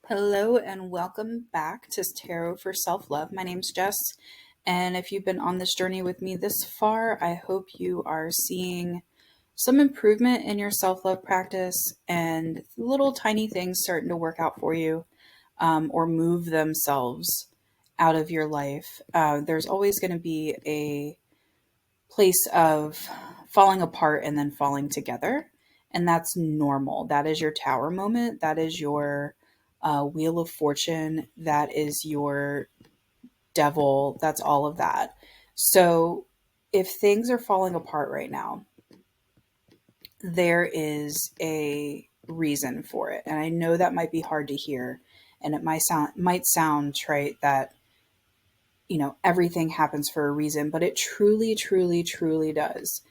Hello and welcome back to Tarot for Self Love. My name's Jess, and if you've been on this journey with me this far, I hope you are seeing some improvement in your self love practice and little tiny things starting to work out for you or move themselves out of your life. There's always going to be a place of falling apart and then falling together. And that's normal. That is your tower moment. That is your wheel of fortune. That is your devil. That's all of that. So if things are falling apart right now, there is a reason for it. And I know that might be hard to hear. And it might sound trite that everything happens for a reason, but it truly, truly, truly does.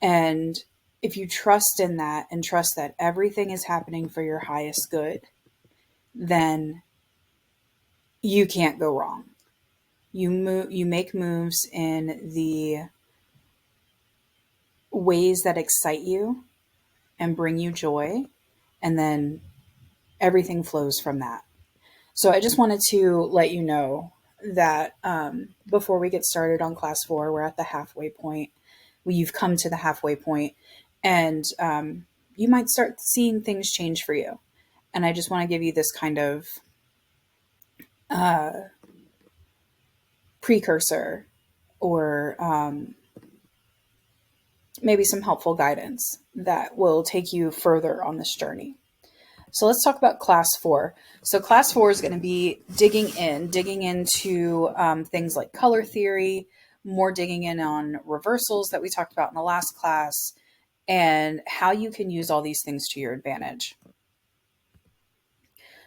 And if you trust in that and trust that everything is happening for your highest good, then you can't go wrong. You make moves in the ways that excite you and bring you joy, and then everything flows from that. So I just wanted to let you know that before we get started on class 4, we're at the halfway point. You've come to the halfway point, and you might start seeing things change for you. And I just want to give you this kind of uh, precursor or maybe some helpful guidance that will take you further on this journey. So let's talk about class 4. So class 4 is going to be digging into things like color theory, more digging in on reversals that we talked about in the last class, and how you can use all these things to your advantage.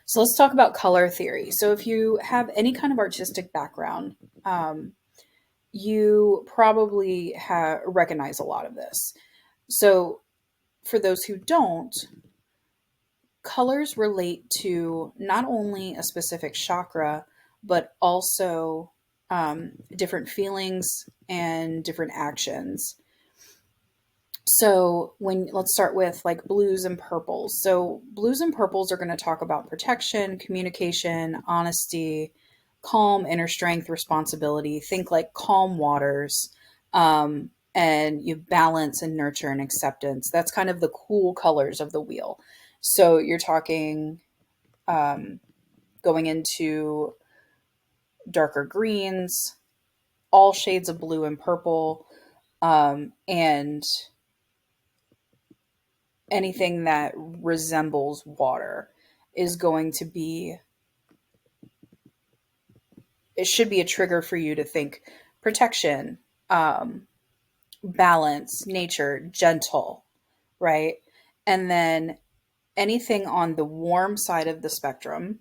So let's talk about color theory. So if you have any kind of artistic background, you probably recognize a lot of this. So for those who don't, colors relate to not only a specific chakra, but also different feelings and different actions. So let's start with like blues and purples. So blues and purples are going to talk about protection, communication, honesty, calm, inner strength, responsibility. Think like calm waters, and you balance and nurture and acceptance. That's kind of the cool colors of the wheel. So you're talking going into darker greens, all shades of blue and purple, and anything that resembles water is going to be, it should be a trigger for you to think protection, balance, nature, gentle, right? And then anything on the warm side of the spectrum,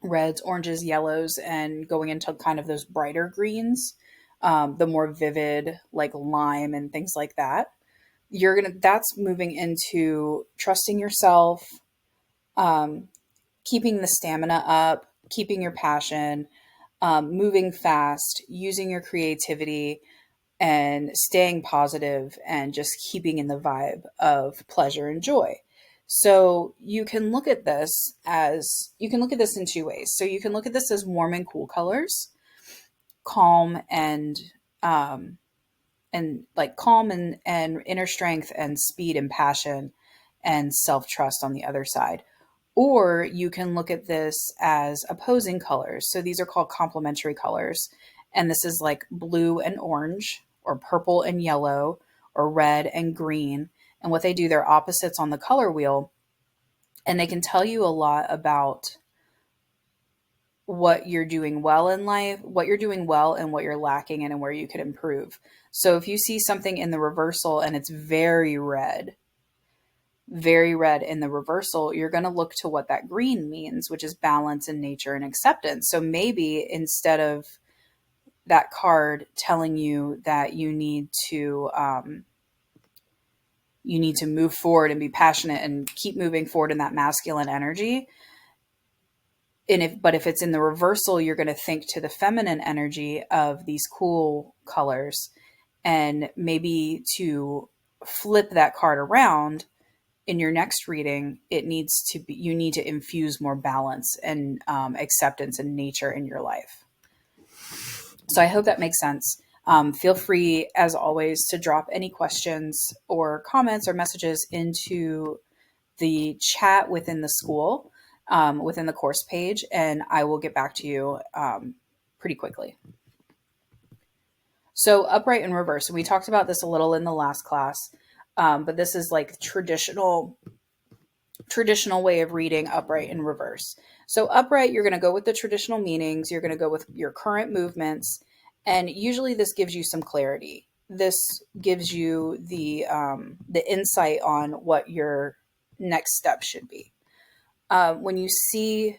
reds, oranges, yellows, and going into kind of those brighter greens, the more vivid, like lime and things like that. That's moving into trusting yourself, um, keeping the stamina up, keeping your passion, moving fast, using your creativity, and staying positive and just keeping in the vibe of pleasure and joy. So you can look at this in two ways. So you can look at this as warm and cool colors, calm um, and like calm and inner strength and speed and passion and self trust on the other side. Or you can look at this as opposing colors. So these are called complementary colors. And this is like blue and orange, or purple and yellow, or red and green. And what they do, they're opposites on the color wheel. And they can tell you a lot about what you're doing well in life, what you're doing well, and what you're lacking in, and where you could improve. So if you see something in the reversal and it's very red in the reversal, you're going to look to what that green means, which is balance and nature and acceptance. So maybe instead of that card telling you that you need to move forward and be passionate and keep moving forward in that masculine energy, but if it's in the reversal, you're going to think to the feminine energy of these cool colors, and maybe to flip that card around in your next reading, you need to infuse more balance and acceptance and nature in your life. So I hope that makes sense. Feel free, as always, to drop any questions or comments or messages into the chat within the school, within the course page, and I will get back to you pretty quickly. So upright and reverse, and we talked about this a little in the last class, but this is like traditional way of reading upright and reverse. So upright, you're going to go with the traditional meanings. You're going to go with your current movements. And usually this gives you some clarity. This gives you the insight on what your next step should be. When you see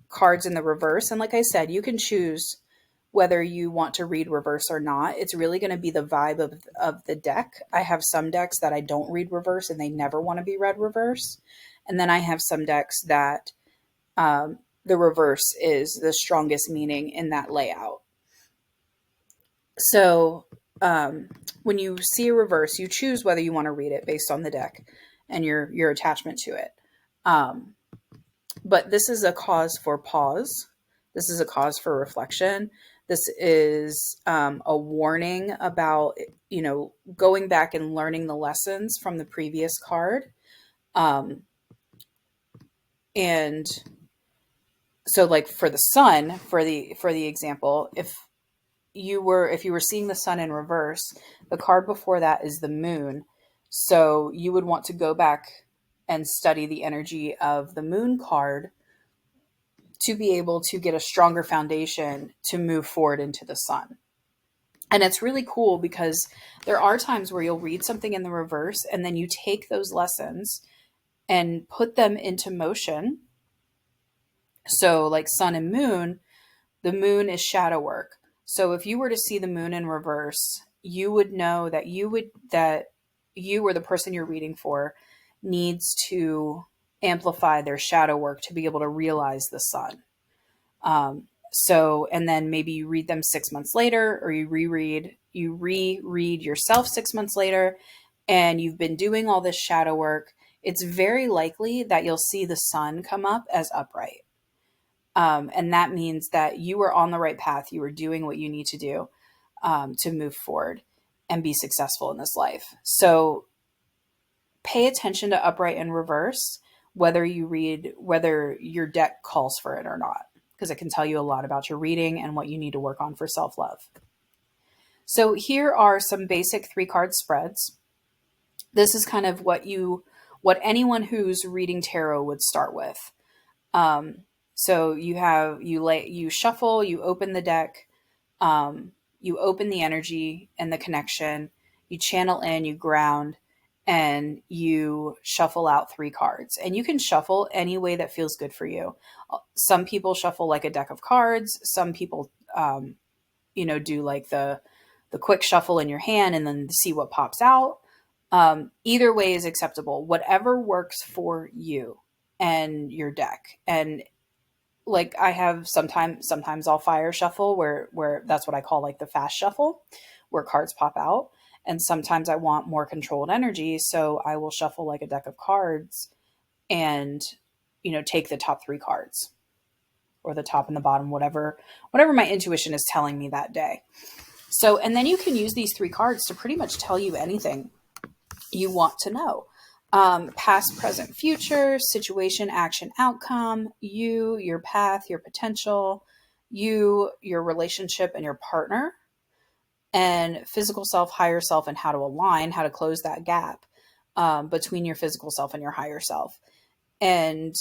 cards in the reverse, and like I said, you can choose whether you want to read reverse or not. It's really going to be the vibe of the deck. I have some decks that I don't read reverse and they never want to be read reverse. And then I have some decks that the reverse is the strongest meaning in that layout. So when you see a reverse, you choose whether you want to read it based on the deck and your attachment to it. But this is a cause for pause. This is a cause for reflection. This is a warning about, going back and learning the lessons from the previous card. And so like for the sun, for the example, if you were seeing the sun in reverse, the card before that is the moon. So you would want to go back and study the energy of the moon card to be able to get a stronger foundation to move forward into the sun. And it's really cool because there are times where you'll read something in the reverse and then you take those lessons and put them into motion. So like sun and moon, the moon is shadow work. So if you were to see the moon in reverse, you would know that you or the person you're reading for needs to amplify their shadow work to be able to realize the sun. And then maybe you read them 6 months later, or you reread yourself 6 months later, and you've been doing all this shadow work. It's very likely that you'll see the sun come up as upright. And that means that you were on the right path. You were doing what you need to do to move forward and be successful in this life. So pay attention to upright and reverse, whether your deck calls for it or not, because it can tell you a lot about your reading and what you need to work on for self-love. So here are some basic 3-card spreads. This is kind of what anyone who's reading tarot would start with. So you shuffle, you open the deck, you open the energy and the connection, you channel in, you ground, and you shuffle out 3 cards. And you can shuffle any way that feels good for you. Some people shuffle like a deck of cards. Some people, do like the quick shuffle in your hand and then see what pops out. Either way is acceptable. Whatever works for you and your deck. And like I have sometimes I'll fire shuffle where that's what I call like the fast shuffle, where cards pop out. And sometimes I want more controlled energy, so I will shuffle like a deck of cards and, take the top 3 cards or the top and the bottom, whatever my intuition is telling me that day. So, and then you can use these 3 cards to pretty much tell you anything you want to know. Past, present, future, situation, action, outcome, your path, your potential, your relationship and your partner, and physical self, higher self, and how to align, how to close that gap between your physical self and your higher self. And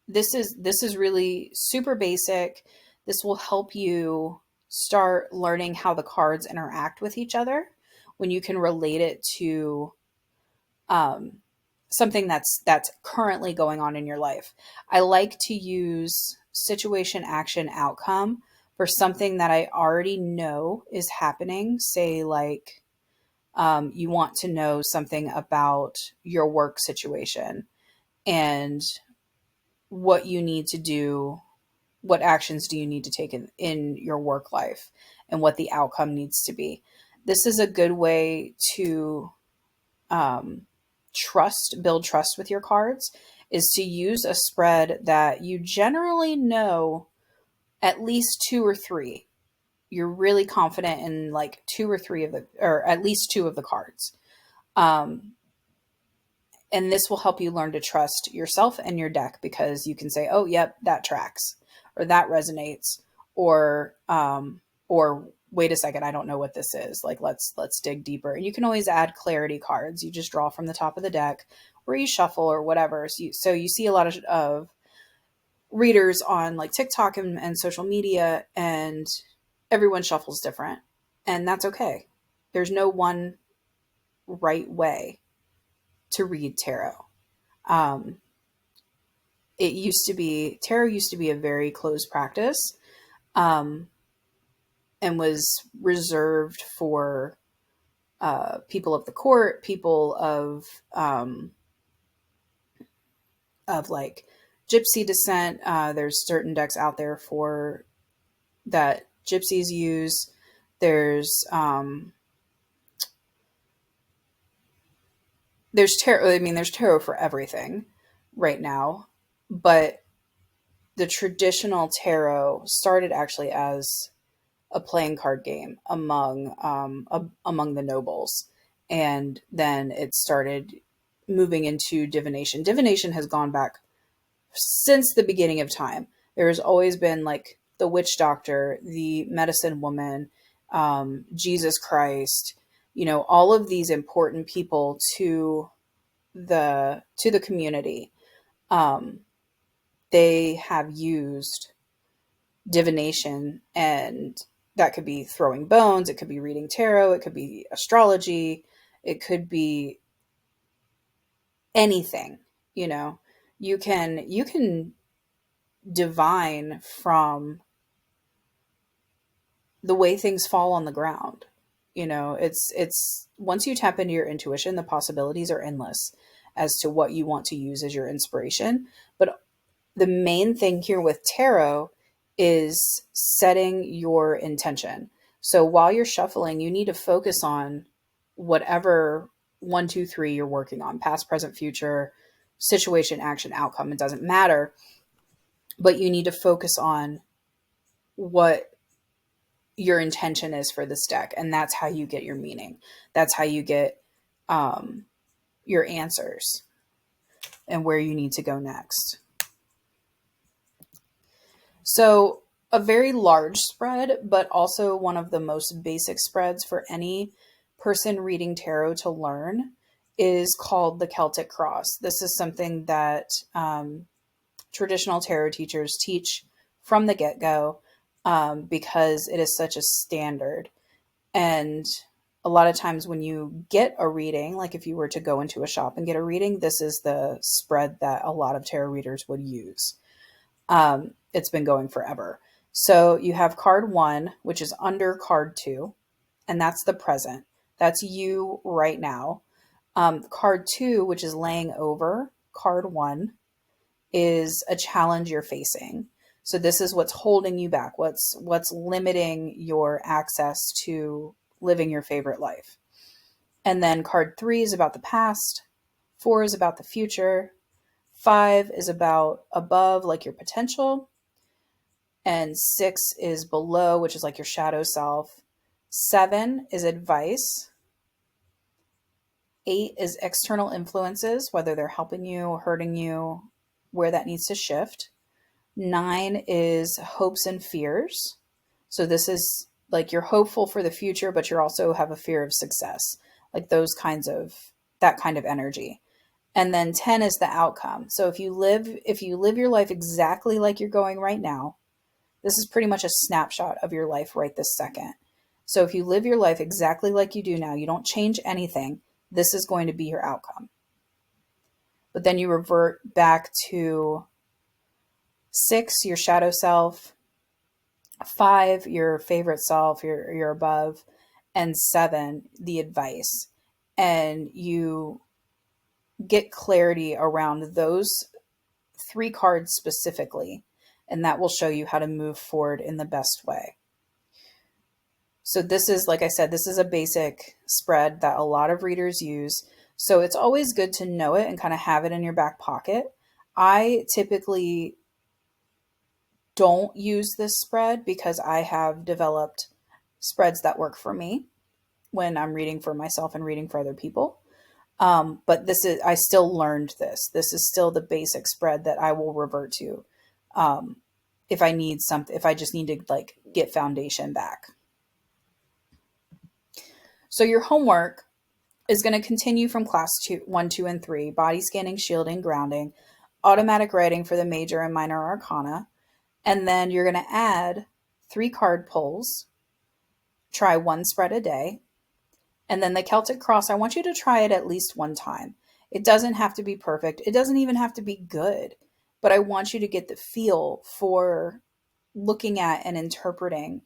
this is really super basic. This will help you start learning how the cards interact with each other when you can relate it to something that's currently going on in your life. I like to use situation, action, outcome for something that I already know is happening. Say like you want to know something about your work situation and what you need to do, what actions do you need to take in your work life, and what the outcome needs to be. This is a good way to build trust with your cards is to use a spread that you generally know at least two or three. You're really confident in like two or three of the, or at least two of the cards. Um, and this will help you learn to trust yourself and your deck, because you can say, oh, yep, that tracks, or that resonates, or wait a second, I don't know what this is. Like, let's dig deeper. And you can always add clarity cards. You just draw from the top of the deck, or you shuffle, or whatever. So you see a lot of readers on like TikTok and social media, and everyone shuffles different, and that's okay. There's no one right way to read tarot. Um, tarot used to be a very closed practice, um, and was reserved for people of the court, people of like gypsy descent. There's certain decks out there for that gypsies use. There's tarot. I mean, there's tarot for everything right now, but the traditional tarot started actually as a playing card game among the nobles, and then it started moving into divination. Divination has gone back since the beginning of time. There's always been like the witch doctor, the medicine woman, Jesus Christ, all of these important people to the community. They have used divination, and that could be throwing bones, it could be reading tarot, it could be astrology, it could be anything. You can divine from the way things fall on the ground. It's once you tap into your intuition, the possibilities are endless as to what you want to use as your inspiration. But the main thing here with tarot is setting your intention. So while you're shuffling, you need to focus on whatever 1, 2, 3 you're working on: past, present, future, situation, action, outcome. It doesn't matter, but you need to focus on what your intention is for this deck. And that's how you get your meaning. That's how you get your answers and where you need to go next. So a very large spread, but also one of the most basic spreads for any person reading tarot to learn, is called the Celtic Cross. This is something that traditional tarot teachers teach from the get-go, because it is such a standard. And a lot of times when you get a reading, like if you were to go into a shop and get a reading, this is the spread that a lot of tarot readers would use. It's been going forever. So you have card 1, which is under card 2, and that's the present. That's you right now. Card 2, which is laying over card 1, is a challenge you're facing. So this is what's holding you back, what's limiting your access to living your favorite life. And then card 3 is about the past, 4 is about the future, 5 is about above, like your potential, and 6 is below, which is like your shadow self. 7 is advice. 8 is external influences, whether they're helping you, hurting you, where that needs to shift. 9 is hopes and fears. So this is like you're hopeful for the future, but you also have a fear of success, like that kind of energy. And then 10 is the outcome. So if you live your life exactly like you're going right now, this is pretty much a snapshot of your life right this second. So if you live your life exactly like you do now, you don't change anything, this is going to be your outcome. But then you revert back to 6, your shadow self, 5, your favorite self, your above, and 7, the advice. And you get clarity around those 3 cards specifically, and that will show you how to move forward in the best way. So this is, like I said, this is a basic spread that a lot of readers use. So it's always good to know it and kind of have it in your back pocket. I typically don't use this spread because I have developed spreads that work for me when I'm reading for myself and reading for other people. But I still learned this. This is still the basic spread that I will revert to um, if I need something, if I just need to like get foundation back. So your homework is going to continue from class 1, 2, and 3, body scanning, shielding, grounding, automatic writing for the major and minor arcana. And then you're going to add 3 card pulls, try 1 spread a day. And then the Celtic Cross, I want you to try it at least 1 time. It doesn't have to be perfect. It doesn't even have to be good. But I want you to get the feel for looking at and interpreting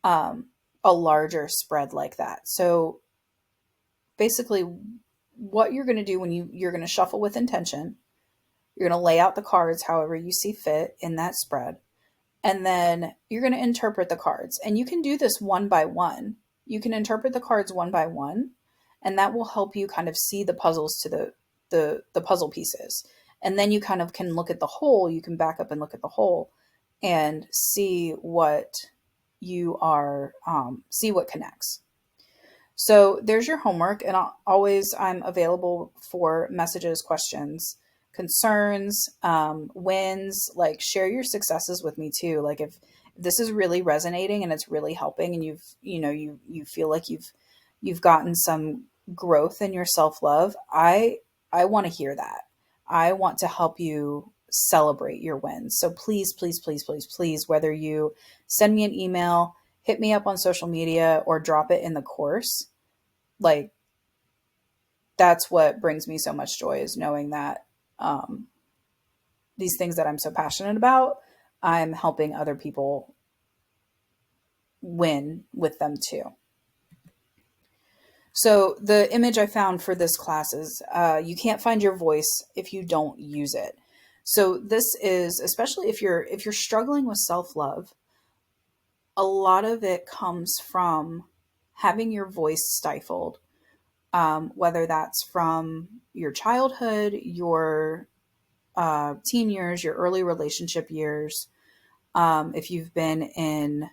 a larger spread like that. So basically, what you're going to do when you're going to shuffle with intention, you're going to lay out the cards however you see fit in that spread. And then you're going to interpret the cards. And you can do this one by one. You can interpret the cards one by one, and that will help you kind of see the puzzles to the puzzle pieces. And then you kind of can look at the whole. You can back up and look at the whole and see what you are, see what connects. So there's your homework, and I'm available for messages, questions, concerns, wins. Like, share your successes with me too. Like, if this is really resonating and it's really helping, and you feel like you've gotten some growth in your self-love, I want to hear that. I want to help you celebrate your wins. So please, please, please, please, please, whether you send me an email, hit me up on social media, or drop it in the course, like, that's what brings me so much joy, is knowing that these things that I'm so passionate about, I'm helping other people win with them too. So the image I found for this class is you can't find your voice if you don't use it. So this is, especially if you're struggling with self-love, a lot of it comes from having your voice stifled, whether that's from your childhood, your teen years, your early relationship years, if you've been in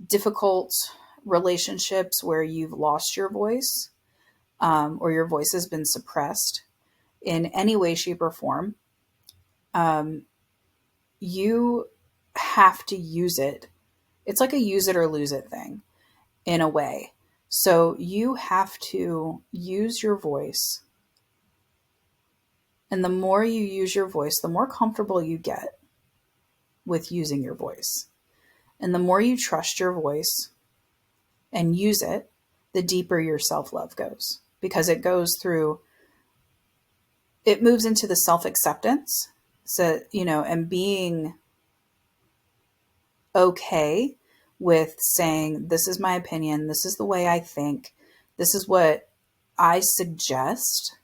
difficult relationships where you've lost your voice, or your voice has been suppressed in any way, shape, or form, you have to use it. It's like a use it or lose it thing in a way. So you have to use your voice. And the more you use your voice, the more comfortable you get with using your voice. And the more you trust your voice and use it, the deeper your self-love goes, because it moves into the self-acceptance. So, and being okay with saying, this is my opinion, this is the way I think, this is what I suggest,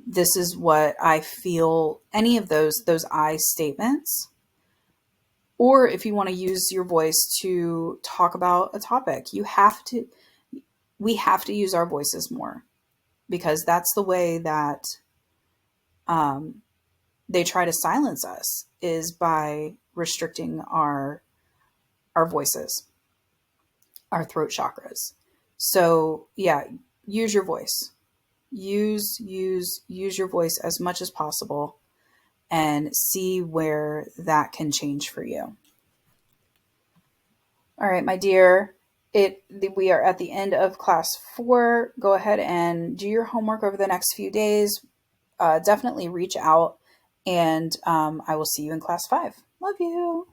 this is what I feel, any of those I statements. Or if you want to use your voice to talk about a topic, we have to use our voices more, because that's the way that they try to silence us, is by restricting our voices, our throat chakras. So yeah, use your voice. Use your voice as much as possible, and see where that can change for you. All right, my dear, we are at the end of class 4. Go ahead and do your homework over the next few days. Definitely reach out, and I will see you in class 5. Love you.